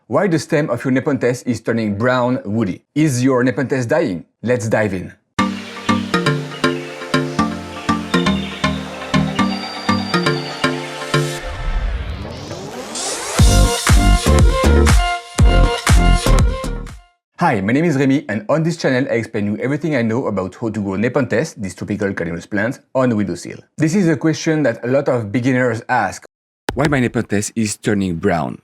Why the stem of your Nepenthes is turning brown woody? Is your Nepenthes dying? Let's dive in. Hi, my name is Remy, and on this channel I explain you everything I know about how to grow Nepenthes, this tropical carnivorous plant, on windowsill. This is a question that a lot of beginners ask. Why my Nepenthes is turning brown?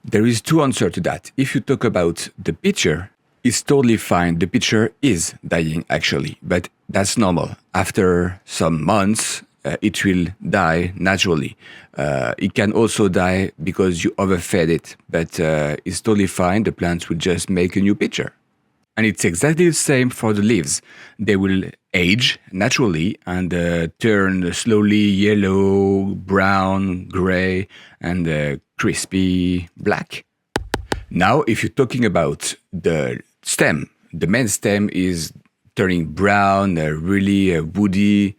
There is two answers to that. If you talk about the picture, it's totally fine. The picture is dying actually, but that's normal. After some months, it will die naturally. It can also die because you overfed it, but it's totally fine. The plants will just make a new picture. And it's exactly the same for the leaves. They will age naturally and turn slowly yellow, brown, gray, and crispy black. Now, if you're talking about the stem, the main stem is turning brown, really woody.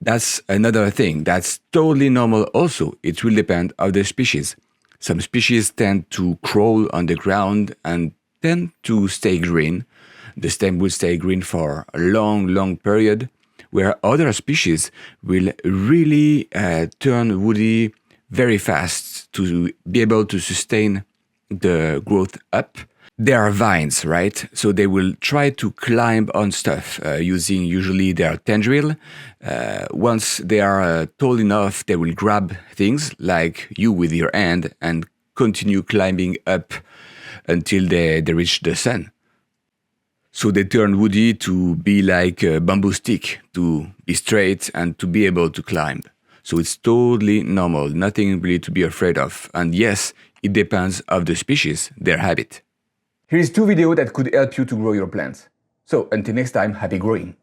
That's another thing. That's totally normal also. It will depend on the species. Some species tend to crawl on the ground and tend to stay green. The stem will stay green for a long period, where other species will really turn woody very fast to be able to sustain the growth up. They are vines, right? So they will try to climb on stuff using usually their tendril. Once they are tall enough, they will grab things like you with your hand and continue climbing up until they reach the sun. So they turn woody to be like a bamboo stick, to be straight and to be able to climb. So it's totally normal, nothing really to be afraid of. And yes, it depends on the species, their habit. Here is 2 videos that could help you to grow your plants. So until next time, happy growing!